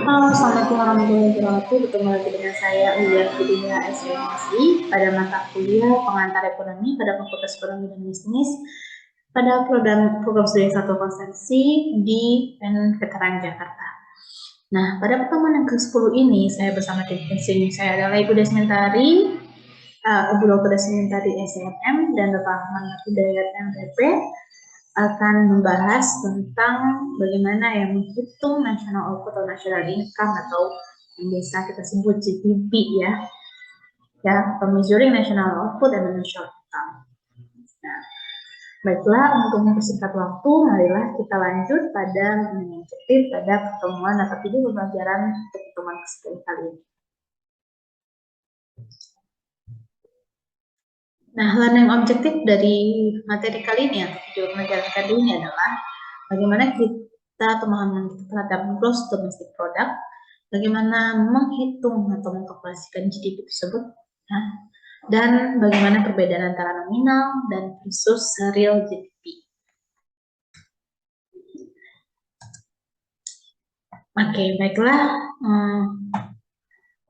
Halo, Assalamualaikum warahmatullahi wabarakatuh. Bertemu lagi dengan saya Ulia Fidia SMSI pada mata kuliah pengantar ekonomi pada Fakultas Ekonomi dan Bisnis pada program studi 1 konsensi di Veteran Jakarta. Nah, pada pertemuan yang ke-10 ini saya bersama tim pensiun saya adalah Ibu Desmentari, Ibu Dr. Desmentari SMM dan Bapak Ahmad Hidayat MPP akan membahas tentang bagaimana yang menghitung national output atau national income atau yang biasa kita sebut GDP ya, atau measuring national output and national income. Nah, baiklah, untuk mempersingkat waktu, marilah kita lanjut pada objektif pada pertemuan atau video pembelajaran untuk pertemuan ke-10 kali ini. Nah, learning objektif dari materi kali ini atau video pembelajaran kali ini adalah bagaimana kita pemahaman kita terhadap gross domestic product, bagaimana menghitung atau mengkalkulasikan GDP tersebut, dan bagaimana perbedaan antara nominal dan versus real GDP. Oke, baiklah.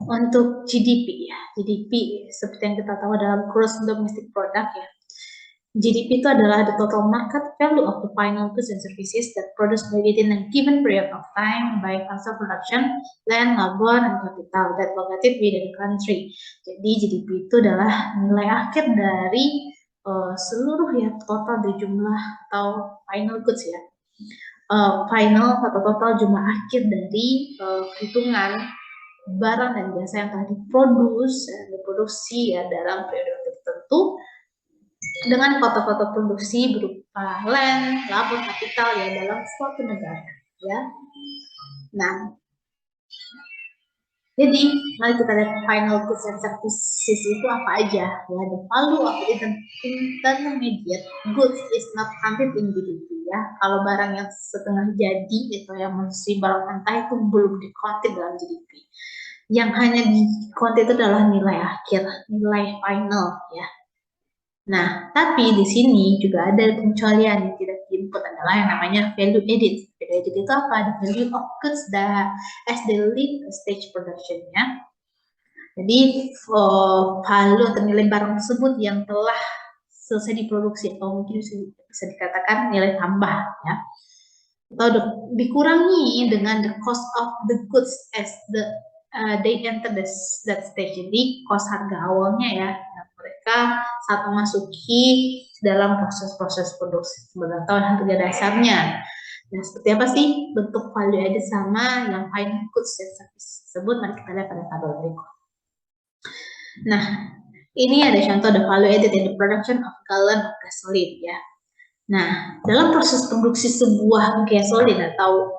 Untuk GDP ya, GDP seperti yang kita tahu adalah gross domestic product ya. GDP itu adalah the total market value of the final goods and services that produced within a given period of time by cost of production, land, labor, and capital that located within the country. Jadi GDP itu adalah nilai akhir dari seluruh ya total dari jumlah atau final goods ya, final atau total jumlah akhir dari hitungan barang dan jasa yang telah diproduksi ya dalam periode tertentu dengan kota-kota produksi berupa land, labor, kapital ya dalam suatu negara ya. Nah, jadi mari kita lihat final goods and services itu apa aja ya. The value of intermediate goods is not counted in GDP ya. Kalau barang yang setengah jadi itu yang masih barang mentah itu belum di-counted dalam GDP. Yang hanya di-counted itu adalah nilai akhir, nilai final ya. Nah, tapi di sini juga ada pengecualian yang tidak di-input adalah yang namanya value added. Value added itu apa? The value of goods that as they leave stage production ya. Jadi value atau nilai barang tersebut yang telah selesai diproduksi atau mungkin bisa dikatakan nilai tambah ya. Atau dikurangi dengan the cost of the goods as they enter that stage. Jadi cost harga awalnya ya, mereka saat memasuki dalam proses-proses produksi atau harga dasarnya. Nah, seperti apa sih bentuk value added sama yang final goods dan service tersebut? Mari kita lihat pada tabel berikut. Nah, ini ada contoh the value added in the production of gallon of gasoline ya. Nah, dalam proses produksi sebuah gasolin atau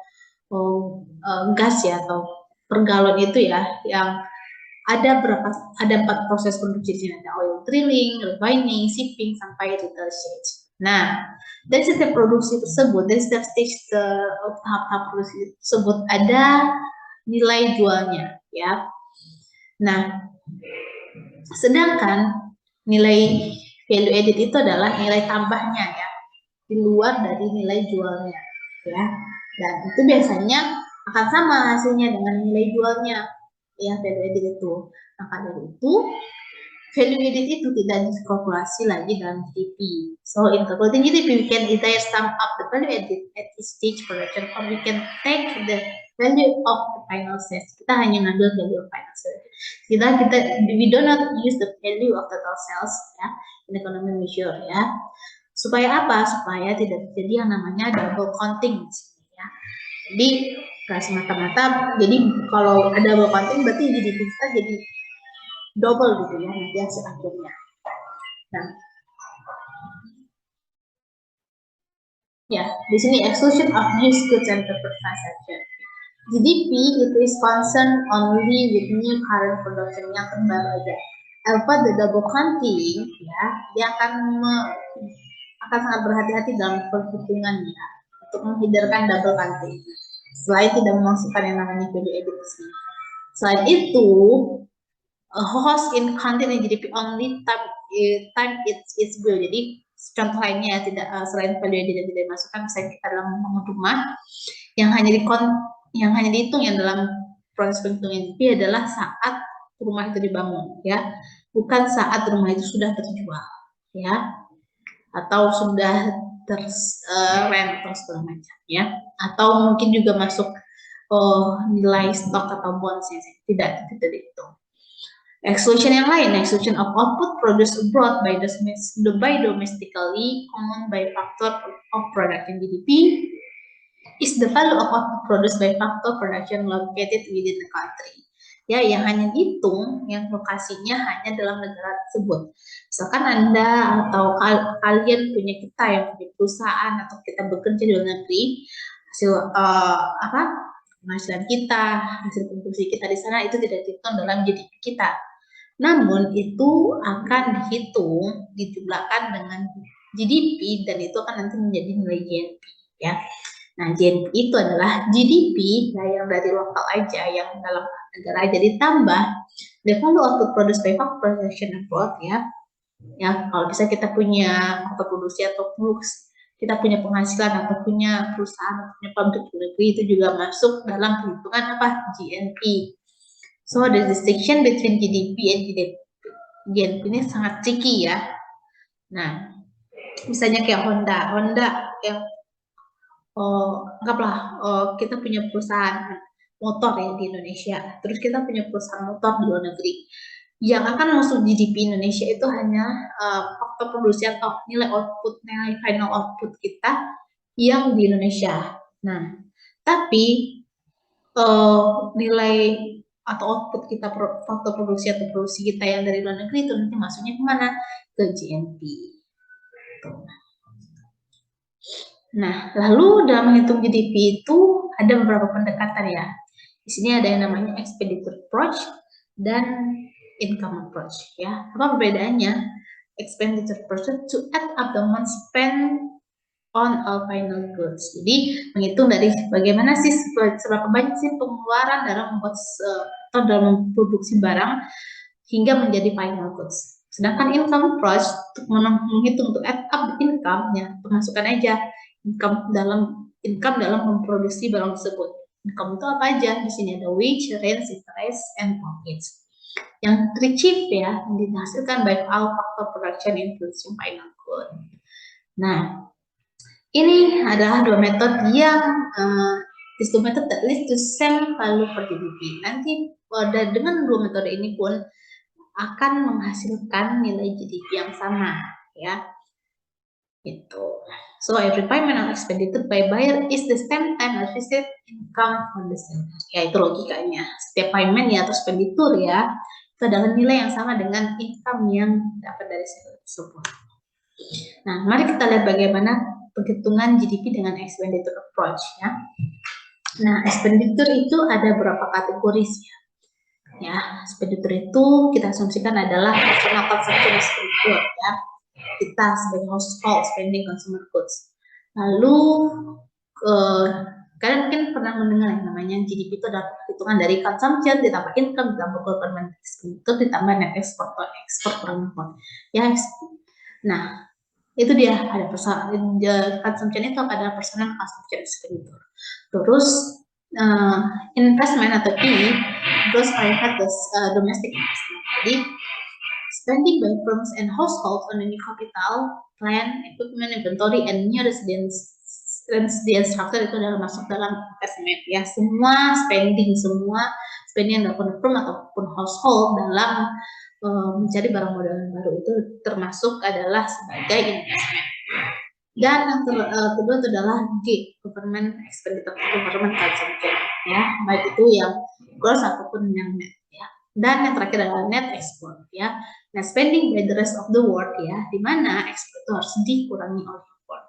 gas ya atau per galon itu ya, yang ada 4 proses produksi di sini, ada oil drilling, refining, shipping sampai retail stage. Nah, dari setiap produksi tersebut, dari setiap stage tahap-tahap produksi tersebut ada nilai jualnya ya. Nah, sedangkan nilai value added itu adalah nilai tambahnya ya, di luar dari nilai jualnya ya. Dan itu biasanya akan sama hasilnya dengan nilai jualnya ya, value added itu. Maka dari itu value added itu tidak dikalkulasi lagi dalam GDP. So in calculating GDP we can either sum up the value added at each stage production or we can take the value of the final sales. Kita hanya ngambil value of final sales. We do not use the value of total sales ya in economic measure ya. Supaya apa? Supaya tidak terjadi yang namanya double counting ya. Jadi nggak semata-mata. Jadi kalau ada double counting berarti GDP kita jadi double gitu ya nanti hasil akhirnya. Nah, ya di sini exclusion of used goods and paper transaction. GDP itu is concerned only with new current production yang terbaru aja. Alpha the double counting ya, dia akan sangat berhati-hati dalam perhitungannya untuk menghindarkan double counting. Selain tidak memasukkan yang namanya value added. Selain itu, host in counting in GDP only time it's real. Jadi contoh lainnya ya, tidak selain value added yang tidak dimasukkan, misalnya kita dalam membangun rumah yang hanya dihitung yang dalam proses penghitungan GDP adalah saat rumah itu dibangun, ya, bukan saat rumah itu sudah terjual, ya, atau sudah rent atau segala macam, ya, atau mungkin juga masuk nilai stok atau bonds, tidak dihitung. Exclusion yang lain, exclusion of output produced abroad by domestically common by factor of production GDP is the value of output produced by factor production located within the country. Ya, yang hanya dihitung, yang lokasinya hanya dalam negara tersebut. Misalkan Anda atau kalian punya, kita yang punya perusahaan atau kita bekerja di luar negeri, hasil penghasilan kita, hasil produksi kita di sana itu tidak dihitung dalam GDP kita. Namun itu akan dihitung, dijumlahkan dengan GDP dan itu akan nanti menjadi nilai GNP, ya. Nah, GNP itu adalah GDP yang dari lokal aja, yang dalam negara aja, ditambah the value output produced by factor production abroad, ya. Ya, kalau bisa kita punya faktor produksi atau kita punya penghasilan atau punya perusahaan atau punya pabrik negeri, itu juga masuk dalam perhitungan GNP. So the distinction between GDP and GNP ini sangat tricky, ya. Nah, misalnya kayak Honda yang anggaplah kita punya perusahaan motor ya di Indonesia, terus kita punya perusahaan motor di luar negeri. Yang akan masuk GDP Indonesia itu hanya faktor produksi atau nilai final output kita yang di Indonesia. Nah, tapi nilai atau output kita, faktor produksi atau produksi kita yang dari luar negeri itu nanti masuknya kemana? Ke GNP. Nah, lalu dalam menghitung GDP itu ada beberapa pendekatan, ya. Di sini ada yang namanya expenditure approach dan income approach, ya. Apa perbedaannya? Expenditure approach to add up the amount spent on all final goods. Jadi menghitung dari bagaimana sih, seberapa banyak sih pengeluaran dalam membuat atau dalam memproduksi barang hingga menjadi final goods. Sedangkan income approach untuk menghitung, untuk add up income-nya, pemasukan aja, income dalam memproduksi barang tersebut. Income itu apa aja? Di sini ada wage, rent, interest, and profits. Yang retrieve, ya, yang dihasilkan by all factor production including final good. Nah, ini adalah dua metode yang these two method that leads to same value per GDP. Nanti dengan dua metode ini pun akan menghasilkan nilai GDP yang sama, ya. Gitu. So every payment or expenditure by buyer is the same time as received income from the seller. Ya, itu logikanya. Setiap payment ya atau expenditure, ya, itu adalah nilai yang sama dengan income yang dapat dari seller tersebut. Nah, mari kita lihat bagaimana perhitungan GDP dengan expenditure approach, ya. Nah, expenditure itu ada beberapa kategori, ya. Expenditure itu kita asumsikan adalah personal consumption expenditure, ya. Kita sebagai household spending consumer goods. Lalu kalian mungkin pernah mendengar yang namanya GDP itu adalah perhitungan dari consumption ditambah income ditambah government expenditure ditambah net export atau ekspor per import, ya. Nah, itu dia, ada consumption itu adalah personal consumption expenditure. Terus investment atau PI, terus private domestic investment. Jadi spending by firms and households on new capital, plant, equipment, inventory, and new residence structure itu adalah masuk dalam investment, ya. Semua spending yang dilakukan firm ataupun household dalam mencari barang modal yang baru itu termasuk adalah sebagai investment. Dan yang kedua itu adalah G, government expenditure, government consumption, ya, baik itu yang gross ataupun yang net, ya. Dan yang terakhir adalah net export, ya. Nah, spending by the rest of the world, ya, di mana ekspor itu harus dikurangi oleh import.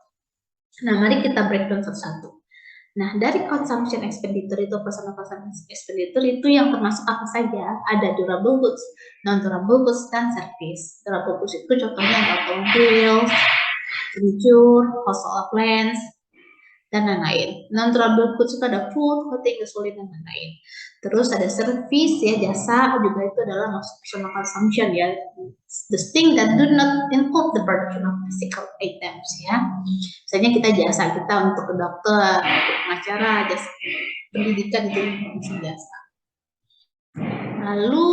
Nah, mari kita breakdown satu-satu. Nah, dari consumption expenditure itu, personal consumption expenditure itu yang termasuk apa saja? Ada durable goods, non-durable goods, dan service. Durable goods itu contohnya automobiles, furniture, household appliance, dan lain-lain. Non-durable goods itu ada food, clothing, gasoline, dan lain-lain. Terus ada service, ya, jasa juga itu adalah masuk personal consumption, ya. The thing that do not involve the production of physical items, ya. Misalnya kita jasa kita untuk ke dokter, untuk pengacara, jasa pendidikan itu bisa jasa. Lalu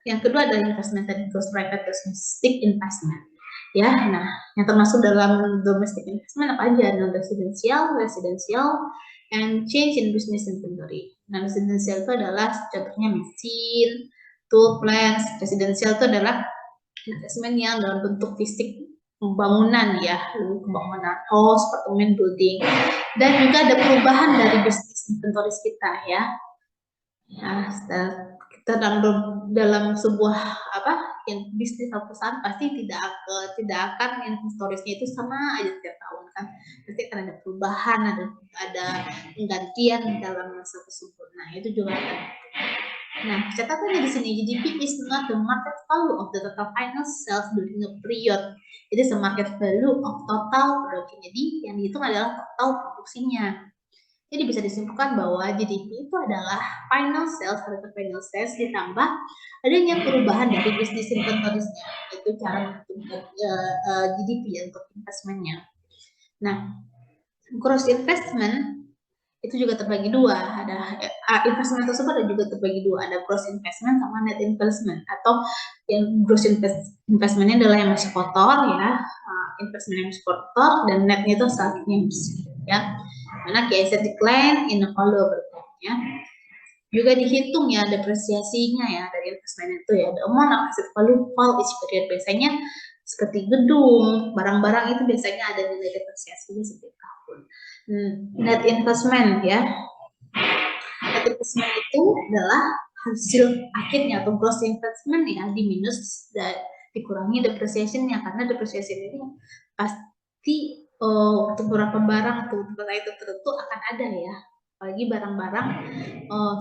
yang kedua adalah investment tadi, gross private domestic investment. Ya, nah yang termasuk dalam domestic investment apa aja? Non residential, residential, and change in business inventory. Non residential itu adalah contohnya mesin, tool, plants. Residential itu adalah investment yang dalam bentuk fisik pembangunan ya, pembangunan house, apartemen, building, dan juga ada perubahan dari bisnis inventories kita ya. Nah, kita dalam sebuah yang bisnis atau perusahaan pasti tidak akan inventoriesnya itu sama aja setiap tahun kan, pasti akan ada perubahan, ada penggantian dalam masa tersebut. Nah itu juga ada. Nah catatannya di sini, GDP is not the market value of the total final sales during a period. It is the market value of total production. Jadi yang dihitung adalah total produksinya. Jadi bisa disimpulkan bahwa GDP itu adalah final sales atau final sales ditambah adanya perubahan dari bisnis inventoriesnya, itu cara menghitung GDP untuk investmentnya. Nah, gross investment itu juga terbagi dua, ada investment tersebut ada juga terbagi dua, ada gross investment sama net investment, atau yang gross investmentnya adalah yang masih kotor ya, investment yang masih kotor, dan netnya itu selanjutnya ya, mana key asset decline in a value over time ya. Juga dihitung ya depresiasinya ya dari investment itu ya, the amount of asset value fall each period. Biasanya seperti gedung, barang-barang itu biasanya ada nilai depresiasinya setiap tahun. Net investment ya, net investment itu adalah hasil akhirnya atau gross investment ya diminus dan dikurangi depreciation-nya, karena depreciation ini pasti untuk beberapa barang atau beberapa item tertentu akan ada ya, apalagi barang-barang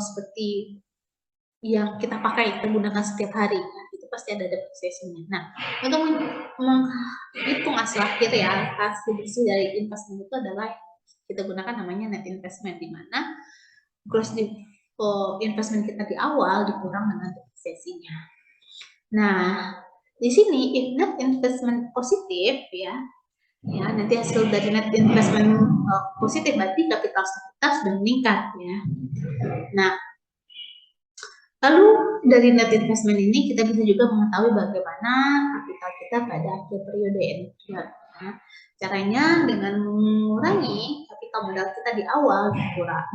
seperti yang kita pakai, kita gunakan setiap hari ya, itu pasti ada depreciation-nya. Nah untuk menghitung hasil akhir ya, hasil bersih dari investment itu adalah kita gunakan namanya net investment, di mana gross investment kita di awal dikurang dengan depresiasinya. Nah di sini if net investment positif ya, nanti hasil dari net investment positif berarti kapital kita sudah meningkat ya. Nah lalu dari net investment ini kita bisa juga mengetahui bagaimana kapital kita pada akhir periode ya. Nah, caranya dengan mengurangi kapital modal kita di awal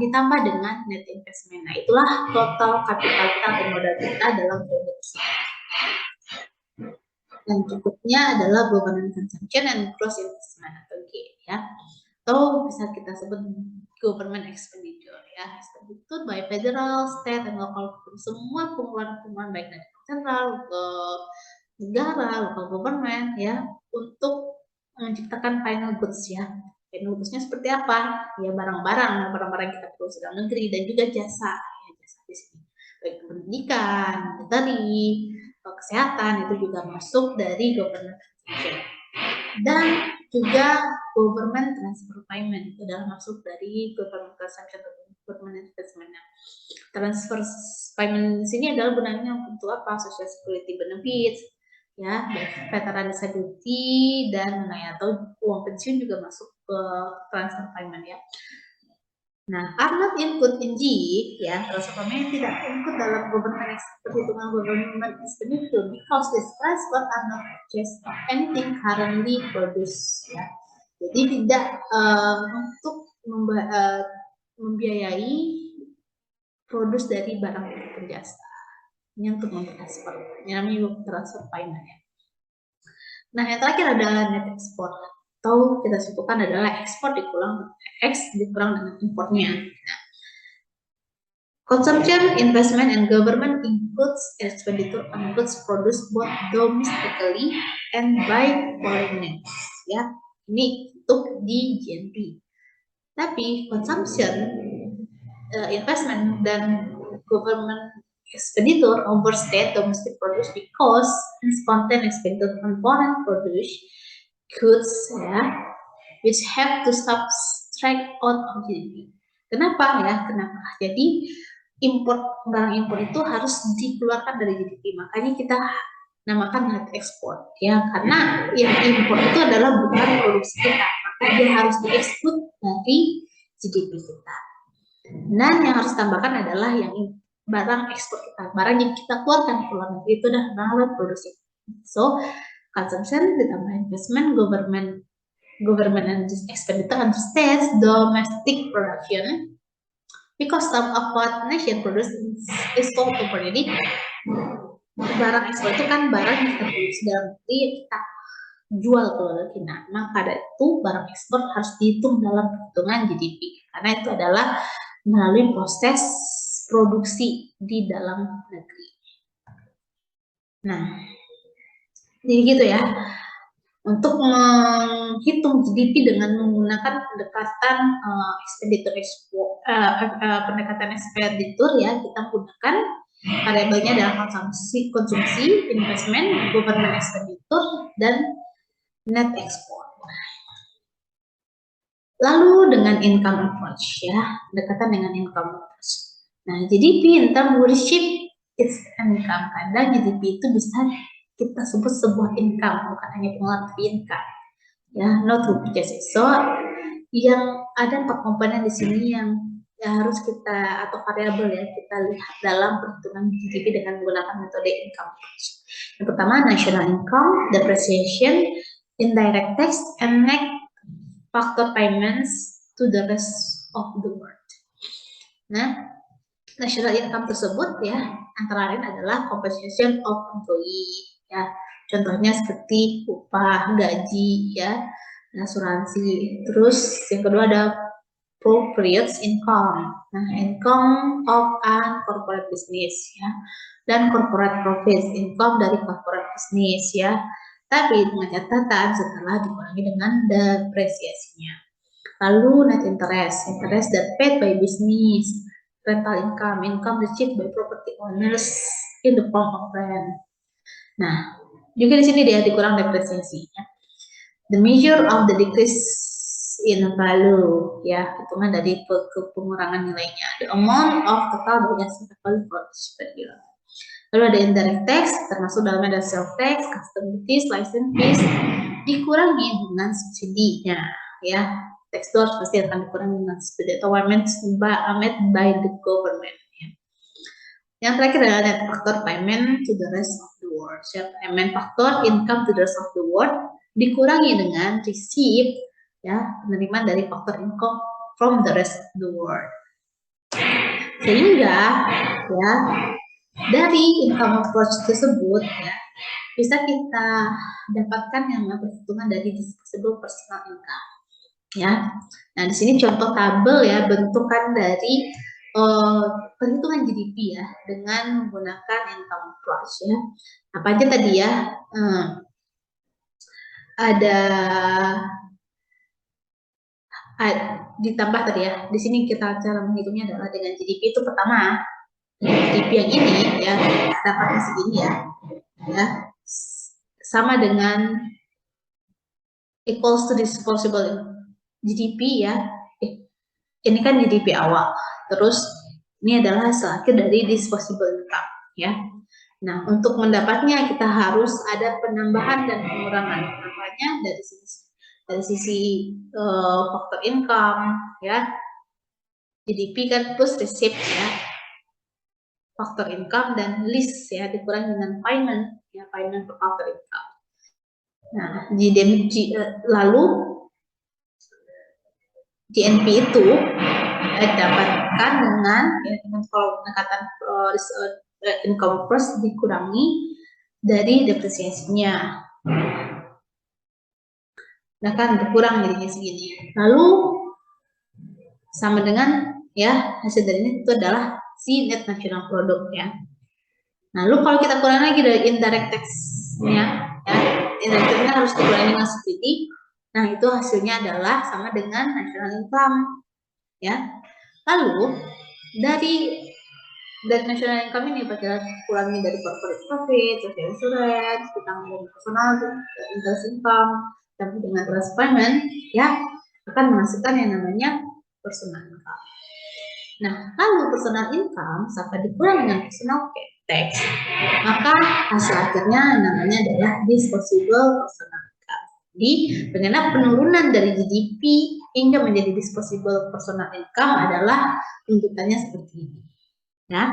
ditambah dengan net investment. Nah itulah total kapital kita atau modal kita dalam periode tersebut. Dan berikutnya adalah government consumption and gross investment atau G ya, atau bisa kita sebut government expenditure ya, expenditure by federal, state, and local, semua pengeluaran baik dari federal ke negara, local government ya, untuk menciptakan final goods ya. Final goods-nya seperti apa? Ya barang-barang kita perlu dalam negeri, dan juga jasa ya, jasa di sini baik pendidikan, military, kesehatan itu juga masuk dari government consumption. Dan juga government transfer payment itu adalah masuk dari government consumption atau government investment. Transfer payment di sini adalah gunanya untuk apa? Social security benefits ya, veteran disability, dan atau uang pensiun juga masuk ke transfer payment ya. Nah, are not include in G ya, transfer payment tidak include dalam perhitungan government expenditure because this transfer are not purchase of anything currently produced ya. Jadi tidak untuk membiayai produs dari barang atau jasa. Ini untuk mentransfer, namanya transfer payment ya. Nah, yang terakhir adalah net export, atau kita sebutkan adalah ekspor dikurang dengan importnya. Nah, consumption, investment, and government includes expenditure on goods produced both domestically and by foreigners. Ya, ini untuk di GNP. Tapi consumption, investment, dan government expenditure overstate domestic produce because its content expenditure on foreign produce goods ya, which have to subtract out of GDP. Kenapa ya? Kenapa? Jadi barang impor itu harus dikeluarkan dari GDP. Makanya kita namakan net export ya, karena yang impor itu adalah bukan produksi kita, maka dia harus diekspor dari GDP kita. Dan yang harus tambahkan adalah yang barang ekspor kita, barang yang kita keluarkan ke luar negeri itu adalah barang produksi. So, consumption ditambah investment, government and expenditure understands domestic production because some of what nation produce is sold already. Barang ekspor itu kan barang yang kita produksi dalam negeri yang kita jual ke luar negeri. Nah, maka dari itu barang ekspor harus dihitung dalam perhitungan GDP karena itu adalah melalui proses produksi di dalam negeri. Nah, jadi gitu ya. Untuk menghitung GDP dengan menggunakan pendekatan pendekatan ekspenditur ya, kita menggunakan variabelnya adalah konsumsi, investment, government expenditure, dan net export. Lalu dengan income approach ya, pendekatan dengan income approach. Nah, GDP in term worship its income. Kadang GDP itu bisa kita sebut sebuah income, bukan hanya pengeluaran tapi income. Ya, not rupiah. So, yang ada 4 komponen di sini yang harus kita atau variabel ya kita lihat dalam perhitungan GDP dengan menggunakan metode income approach. Yang pertama national income, depreciation, indirect tax, and net factor payments to the rest of the world. Nah, national income tersebut ya antara lain adalah compensation of employee ya. Contohnya seperti upah, gaji ya, asuransi. Terus yang kedua ada appropriate income. Nah, income of a corporate business ya. Dan corporate profits, income dari corporate business ya. Tapi dengan catatan setelah dikurangi dengan depresiasinya. Lalu net interest that paid by business, rental income, income received by property owners in the form of rent. Nah, juga di sini dia dikurang depresiasinya. The measure of the decrease in value, ya, hitungan dari pengurangan nilainya. The amount of total bias value for each per year. Lalu ada indirect tax, termasuk dalamnya ada sales tax, custom duties, license fees, dikurangi dengan subsidinya, ya. Tax itu pasti akan dikurangi dengan subsidi atau made by the government. Ya. Yang terakhir adalah net factor payment to the rest of the world. Payment factor income to the rest of the world dikurangi dengan receipt ya penerimaan dari faktor income from the rest of the world. Sehingga ya dari income approach tersebut ya bisa kita dapatkan yang perhitungan dari disposable personal income. Ya, nah di sini contoh tabel ya bentukan dari perhitungan GDP ya dengan menggunakan income approach ya. Apa aja tadi ya? Ada ditambah tadi ya. Di sini kita cara menghitungnya adalah dengan GDP itu pertama GDP yang ini ya dapatnya segini ya, sama dengan equals to disposable GDP ya. Ini kan GDP awal. Terus ini adalah hasil akhir dari disposable income ya. Nah, untuk mendapatnya kita harus ada penambahan dan pengurangan. Makanya dari sisi faktor income ya. GDP kan plus receipt ya. Faktor income dan list ya dikurangi dengan payment ya, payment per faktor income. Nah, lalu GNP itu didapatkan dengan kalau pendekatan income first dikurangi dari depresiasinya. Nah kan berkurang jadinya segini. Lalu sama dengan ya hasil dari ini itu adalah si net national product ya. Nah, lalu kalau kita kurang lagi dari indirect tax-nya ya, indirect tax-nya harus dikurangi dengan subsidi. Nah, itu hasilnya adalah sama dengan national income ya. Lalu dari national income ini kita kurangi dari corporate profit, social insurance, ditambah dengan personal interest income, tapi dengan trust payment ya akan menghasilkan yang namanya personal income. Nah, lalu personal income sampai dikurangi dengan personal tax, maka hasil akhirnya namanya adalah disposable personal income. Jadi, bagaimana penurunan dari GDP hingga menjadi disposable personal income adalah tuntutannya seperti ini. Ya.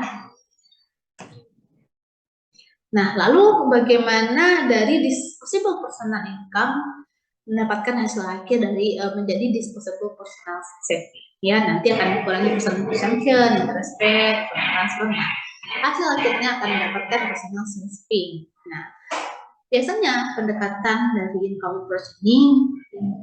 Nah, lalu bagaimana dari disposable personal income mendapatkan hasil akhir dari menjadi disposable personal saving? Ya, nanti akan dikurangi personal consumption, interest rate, transfer. Nah, hasil akhirnya akan mendapatkan personal saving. Nah, biasanya pendekatan dari income approach ini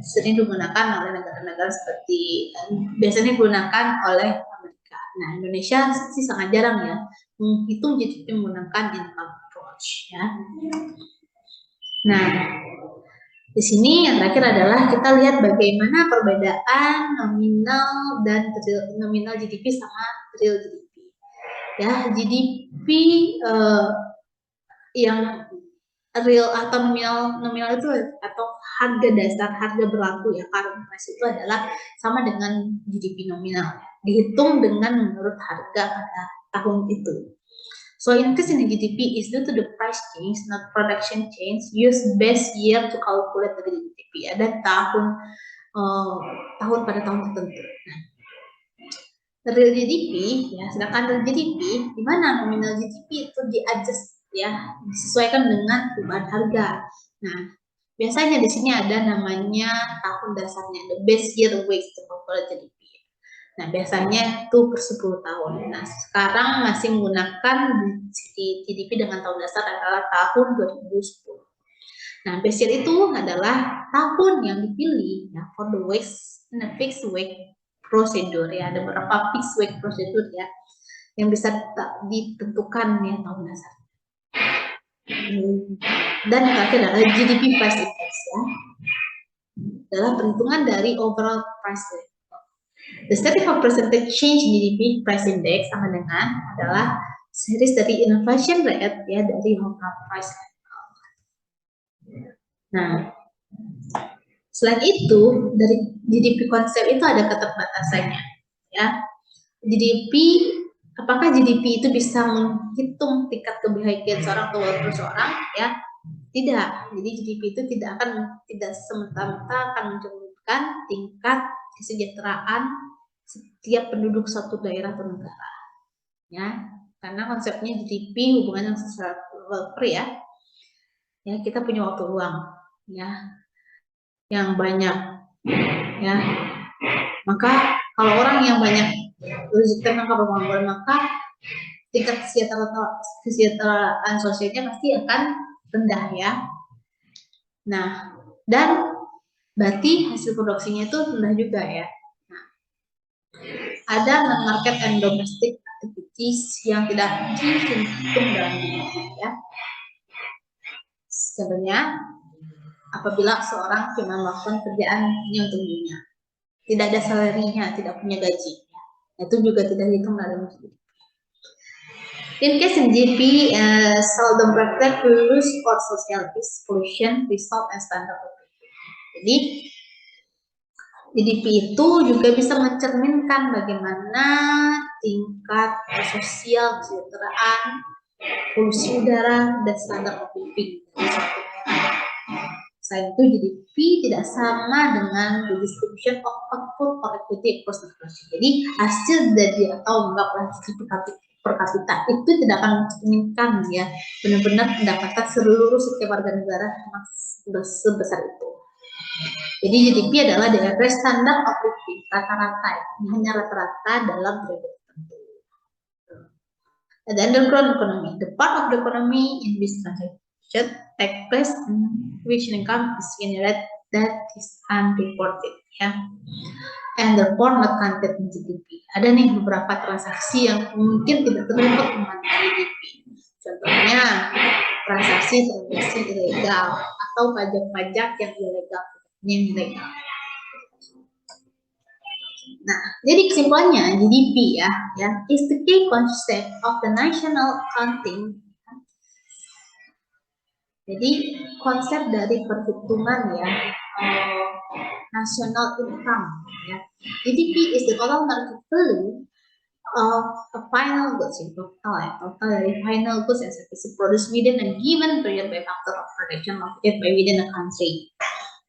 sering digunakan oleh negara-negara seperti biasanya digunakan oleh Amerika. Nah, Indonesia sih sangat jarang ya menghitung GDP menggunakan income approach ya. Nah, di sini yang terakhir adalah kita lihat bagaimana perbedaan nominal dan nominal GDP sama real GDP. Ya, GDP yang real atau nominal itu atau harga dasar, harga berlaku ya, current price itu adalah sama dengan GDP nominal, dihitung dengan menurut harga pada tahun itu. So increase in the GDP is due to the price change, not production change. Use base year to calculate the GDP. Ada tahun pada tahun tertentu. Nah, real GDP ya, sedangkan real GDP di mana nominal GDP itu di-adjust ya, disesuaikan dengan perubahan harga. Nah, biasanya di sini ada namanya tahun dasarnya, the base year wage to calculate GDP. Nah, biasanya itu per 10 tahun. Nah, sekarang masih menggunakan GDP dengan tahun dasar adalah tahun 2010. Nah, base year itu adalah tahun yang dipilih ya, for the wage, fixed wage procedure ya. Ada beberapa fixed wage procedure ya yang bisa ditentukan ya tahun dasar. Dan yang terakhir adalah GDP price index ya. Adalah perhitungan dari overall price rate. The static of percentage change in GDP price index sama dengan adalah series dari inflation rate ya dari overall price rate. Nah, selain itu dari GDP konsep itu ada keterbatasannya ya. GDP, apakah GDP itu bisa menghitung tingkat kebahagiaan seorang atau seorang ya? Tidak. Jadi GDP itu tidak semata-mata akan mencerminkan tingkat kesejahteraan setiap penduduk suatu daerah atau negara. Ya, karena konsepnya GDP hubungan yang welfare ya. Ya, kita punya waktu luang ya yang banyak ya. Maka kalau orang yang banyak rezeki pembangunan, maka tingkat kesejahteraan sosialnya pasti akan rendah ya. Nah, dan berarti hasil produksinya itu rendah juga ya. Nah, ada non-market and domestic activities yang tidak dihitung dalam GDP ya. Contohnya, apabila seorang cuma melakukan kerjaannya untuk dirinya, tidak ada salarinya, tidak punya gaji, itu juga tidak dihitung dalam GDP. In case in GDP, seldom reflect rules for social pollution, result, and standard of living. Jadi, GDP itu juga bisa mencerminkan bagaimana tingkat sosial, kesejahteraan, polusi udara, dan standar of living. Selain itu, GDP tidak sama dengan the distribution of output or equity across the nation. Jadi, hasil dari atau enggak GDP per kapita itu tidak akan mencerminkan ya benar-benar pendapatan seluruh setiap warga negara sebesar itu. Jadi GDP adalah the average standard of living, rata-rata, hanya rata-rata dalam periode tertentu. The underground economy, the part of the economy in which transaction take place in which income is generated that is unreported ya. And therefore not counted in GDP. Ada nih beberapa transaksi yang mungkin tidak terlibat dengan GDP. Contohnya transaksi ilegal atau pajak-pajak yang ilegal. Nah, jadi kesimpulannya GDP ya is the key concept of the national accounting. Jadi konsep dari perhitungan ya national income ya. GDP is the total market value of a final goods in total dari final goods and services produced within a given period by factor of production located by within a country.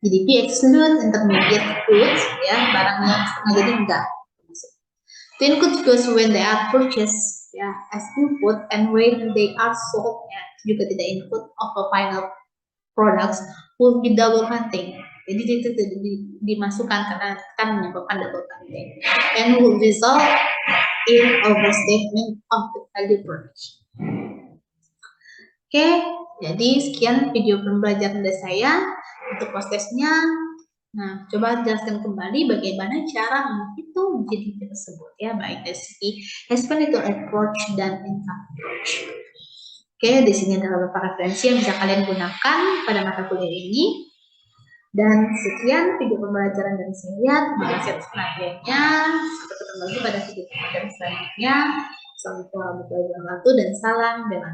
GDP excludes intermediate goods ya, barang yang setengah jadi enggak. To include goods when they are purchased ya as input, and when they are sold ya juga tidak input of a final products will be double counting. Jadi itu dimasukkan karena kan menyebabkan double counting and will result in overstatement of the value proposition. Oke, jadi sekian video pembelajaran dari saya untuk prosesnya. Nah, coba jelaskan kembali bagaimana cara menghitung GDP tersebut ya, baik dari segi expenditure approach dan income approach. Oke, di sini adalah beberapa referensi yang bisa kalian gunakan pada mata kuliah ini. Dan sekian video pembelajaran dari saya. Terima kasih atas perhatiannya. Sampai ketemu lagi pada video pembelajaran selanjutnya. Assalamualaikum warahmatullahi wabarakatuh dan salam bela.